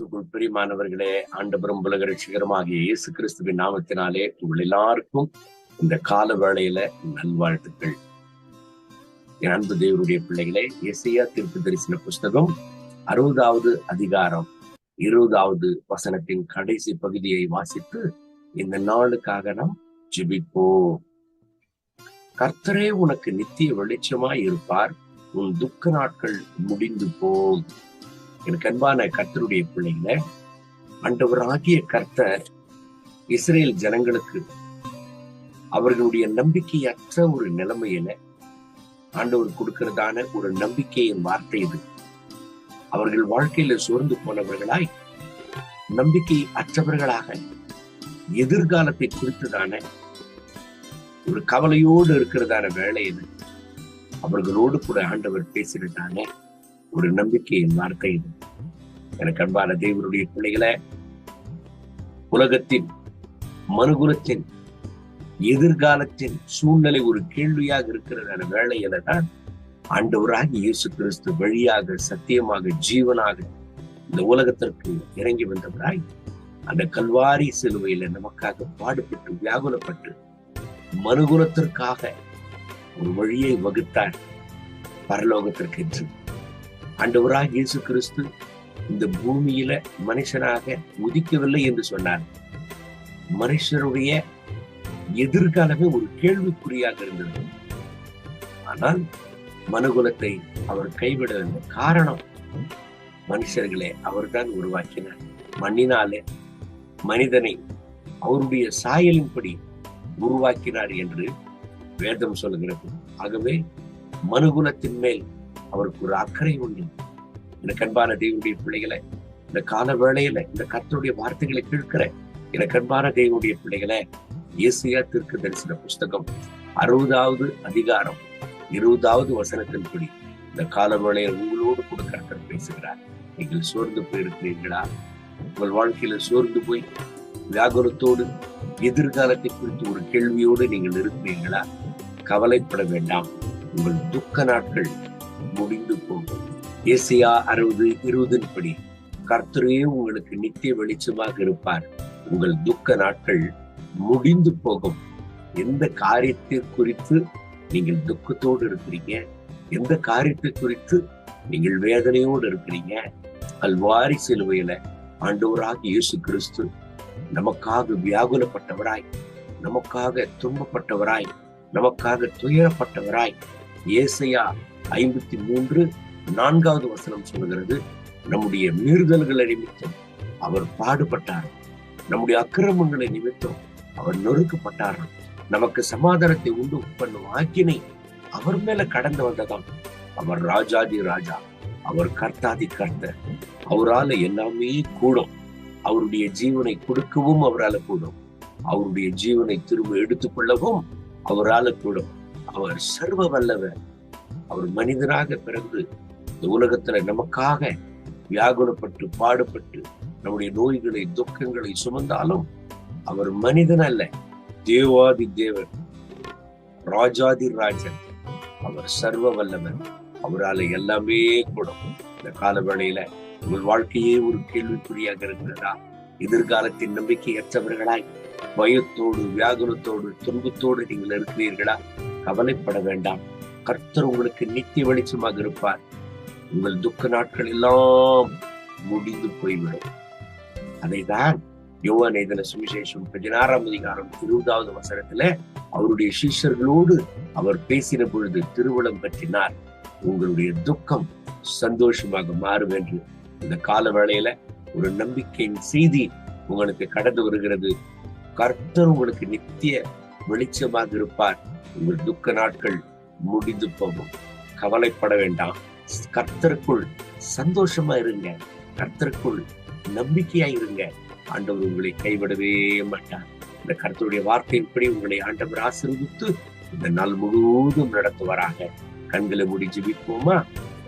கிறிஸ்துக்குள் பிரியமானவர்களே, ஆண்டவரும் உலக ரட்சகருமாகிய இயேசு கிறிஸ்துவின் நாமத்தினாலே உங்கள் எல்லாருக்கும் இந்த கால வேளையில நல்வாழ்த்துக்கள். என் அன்பு தேவனுடைய பிள்ளைகளே, எசேயா தீர்க்க தரிசன புஸ்தகம் 60வது அதிகாரம் 20வது வசனத்தின் கடைசி பகுதியை வாசித்து இந்த நாளுக்காக நாம் ஜெபிப்போம். கர்த்தரே உனக்கு நித்திய வெளிச்சமாய் இருப்பார், உன் துக்க நாட்கள் முடிந்து போம். எனக்கு அன்பான கர்த்தருடைய பிள்ளைகளை, ஆண்டவராகிய கர்த்தர் இஸ்ரேல் ஜனங்களுக்கு அவர்களுடைய நம்பிக்கையற்ற ஒரு நிலைமையில ஆண்டவர் கொடுக்கிறதான ஒரு நம்பிக்கையின் வார்த்தை இது. அவர்கள் வாழ்க்கையில சோர்ந்து போனவர்களாய், நம்பிக்கை அற்றவர்களாக, எதிர்காலத்தை குறித்துதான ஒரு கவலையோடு இருக்கிறதான வேலையில அவர்களோடு கூட ஆண்டவர் பேசினதான ஒரு நம்பிக்கையின் வார்த்தை இது. எனக்கு அன்பான தேவனுடைய பிள்ளைகளை, உலகத்தின் மனுகுலத்தின் எதிர்காலத்தின் சூழ்நிலை ஒரு கேள்வியாக இருக்கிறதான வேளையில தான் ஆண்டவராகி இயேசு கிறிஸ்து வழியாக, சத்தியமாக, ஜீவனாக இந்த உலகத்திற்கு இறங்கி வந்தவராய் அந்த கல்வாரி சிலுவையில நமக்காக பாடுபட்டு வியாகுலப்பட்டு மனுகுலத்திற்காக ஒரு வழியை வகுத்தார் பரலோகத்திற்கு என்று. ஆண்டவராக இயேசு கிறிஸ்து இந்த பூமியில மனுஷனாக உதிக்கவில்லை என்று சொன்னார். மனுஷருடைய எதிர்காலமே ஒரு கேள்விக்குறியாக இருந்தது. ஆனால் மனுகுலத்தை அவர் கைவிடவில்லை. காரணம், மனுஷர்களை அவர்தான் உருவாக்கினார். மண்ணினாலே மனிதனை அவருடைய சாயலின்படி உருவாக்கினார் என்று வேதம் சொல்லுகிறது. ஆகவே மனுகுலத்தின் மேல் அவருக்கு ஒரு அக்கறை உண்டு. எனக்கு அன்பான தேவனுடைய பிள்ளைகளை, இந்த கால வேளையில இந்த கர்த்தருடைய வார்த்தைகளை கேட்கிற எனக்கு அன்பான தேவனுடைய பிள்ளைகளை, எசேயா தீர்க்க தரிசன புஸ்தகம் 60வது அதிகாரம் 20வது வசனத்தின்படி இந்த கால வேளையில உங்களோடு கூட கர்த்தர் பேசுகிறார். நீங்கள் சோர்ந்து போயிருக்கிறீர்களா? உங்கள் வாழ்க்கையில சோர்ந்து போய் வியாகுலத்தோடு எதிர்காலத்தை குறித்து ஒரு கேள்வியோடு நீங்கள் இருக்கிறீர்களா? கவலைப்பட வேண்டாம், உங்கள் துக்க நாட்கள் முடிந்து போகும். எசேயா 60:20 படி கர்த்தரே உங்களுக்கு நித்திய வெளிச்சமாக இருப்பார், உங்கள் துக்க நாட்கள் முடிந்து போகும். எந்த காரியத்தை குறித்து நீங்கள் துக்கத்தோடு இருக்கிறீங்க, எந்த காரியத்தை குறித்து நீங்கள் வேதனையோடு இருக்கிறீங்க, கல்வாரி சிலுவையில ஆண்டவராக இயேசு கிறிஸ்து நமக்காக வியாகுலப்பட்டவராய், நமக்காக துன்பப்பட்டவராய், நமக்காக துயரப்பட்டவராய். ஏசாயா 53:4வது வசனம் சொல்லுகிறது, நம்முடைய மீறுதல்களை நிமித்தம் அவர் பாடுபட்டார், நம்முடைய அக்கிரமங்களை நிமித்தம் அவர் நொறுக்கப்பட்டார், நமக்கு சமாதானத்தை உண்டு பண்ணும் ஆக்கினை அவர் மேல கடந்து வந்ததாம். அவர் ராஜாதி ராஜா, அவர் கர்த்தாதி கர்த்தர், அவரால் எல்லாமே கூடும். அவருடைய ஜீவனை கொடுக்கவும் அவரால் கூடும், அவருடைய ஜீவனை திரும்ப எடுத்துக்கொள்ளவும் அவரால் கூடும். அவர் சர்வ வல்லவர். அவர் மனிதனாக பிறந்து இந்த உலகத்துல நமக்காக வியாகுலப்பட்டு பாடுபட்டு நம்முடைய நோய்களை துக்கங்களை சுமந்தாலும் அவர் மனிதன் அல்ல, தேவாதி தேவன், ராஜாதி ராஜன். அவர் சர்வ வல்லவர், அவரால் எல்லாமே கூடும். இந்த கால வேளையில உங்கள் வாழ்க்கையே ஒரு கேள்விக்குறியாக இருக்கிறதா? எதிர்காலத்தின் நம்பிக்கையற்றவர்களாய், பயத்தோடு, வியாகுலத்தோடு, துன்பத்தோடு நீங்கள் இருக்கிறீர்களா? கவலைப்பட வேண்டாம், கர்த்தர் உங்களுக்கு நித்திய வெளிச்சமாக இருப்பார். உங்கள் துக்க நாட்கள் எல்லாம் முடிந்து போய்விடும். அதைதான் யோவான் எழுதின சுவிசேஷம் 16ஆம் அதிகாரம் 20வது வசனத்துல அவருடைய சீஷர்களோடு அவர் பேசின பொழுது திருவுளம் பற்றினார், உங்களுடைய துக்கம் சந்தோஷமாக மாறும் என்று. இந்த கால வேளையில ஒரு நம்பிக்கையின் செய்தி உங்களுக்கு கடந்து வருகிறது. கர்த்தர் உங்களுக்கு நித்திய வெளிச்சமாக இருப்பார், உங்கள் துக்க நாட்கள் முடிந்து போகும். கவலைப்பட வேண்டாம், கர்த்தருக்குள் சந்தோஷமா இருங்க, கர்த்தருக்குள் நம்பிக்கையா இருங்க. ஆண்டவர் உங்களை கைவிடவே மாட்டார். இந்த கர்த்தருடைய வார்த்தையின்படி உங்களை ஆண்டவர் ஆசீர்வதித்து இந்த நாள் முழுவதும் நடத்துவாராக. கண்களை மூடி ஜெபிப்போமா?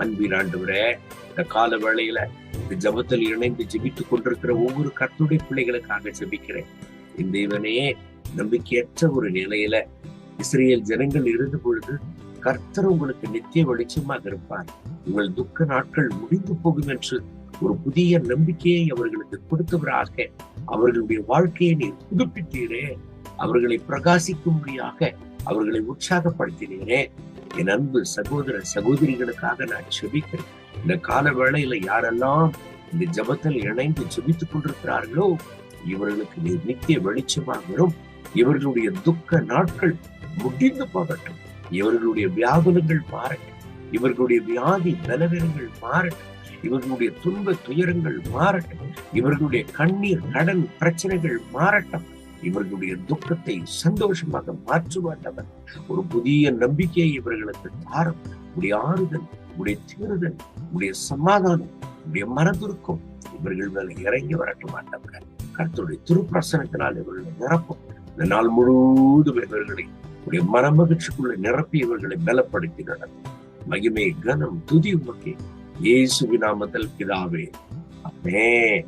அன்பின் ஆண்டவரே, இந்த கால வேளையில இந்த ஜெபத்தில் இணைந்து ஜெபித்துக் கொண்டிருக்கிற ஒவ்வொரு கர்த்தருடைய பிள்ளைகளுக்காக ஜெபிக்கிறேன். இந்த தேவனே, நம்பிக்கையற்ற ஒரு நிலையில இஸ்ரேல் ஜனங்கள் இருந்த பொழுது கர்த்தர் உங்களுக்கு நித்திய வெளிச்சமாக இருப்பார், உங்கள் துக்க நாட்கள் முடிந்து போகும் என்று ஒரு புதிய நம்பிக்கையை அவர்களுக்கு கொடுத்தவராக அவர்களுடைய வாழ்க்கையை நீர் புதுப்பித்தீரே. அவர்களை பிரகாசிக்கும்படியாக அவர்களை உற்சாகப்படுத்தினீரே. என் அன்பு சகோதர சகோதரிகளுக்காக நான் செபிக்கிறேன். இந்த கால வேளையில யாரெல்லாம் இந்த ஜெபத்தில் இணைந்து ஜெபித்துக் கொண்டிருக்கிறார்களோ இவர்களுக்கு நீர் நித்திய வெளிச்சமாகிறோம். இவர்களுடைய துக்க நாட்கள் முடிந்து போகட்டும். இவர்களுடைய வியாகுலங்கள் மாறட்டும். இவர்களுடைய வியாதி பலவீனங்கள் மாறட்டும். இவர்களுடைய துன்ப துயரங்கள் மாறட்டும். இவர்களுடைய கண்ணீர் கடன் பிரச்சனைகள் மாறட்டும். இவர்களுடைய துக்கத்தை சந்தோஷமாக மாற்றுவாட்டவர். ஒரு புதிய நம்பிக்கையை இவர்களுக்கு தாரும். உடைய ஆறுதல், உடைய தீருதல், உடைய சமாதானம், உடைய மனதுருக்கம் இவர்கள் மேல இறங்கி வரட்டும் ஆண்டவர். கர்த்தருடைய திருப்பிரசனத்தினால் இவர்களை நிரப்பும். இந்த நாள் முழுவதும் இவர்களை உடைய மனமகிழ்ச்சிக்குள்ள நிரப்பி இவர்களை பலப்படுத்தி நடத்தும். மகிமை கனம் துதி உமக்கே இயேசுவின் நாமத்தில் பிதாவே, ஆமென்.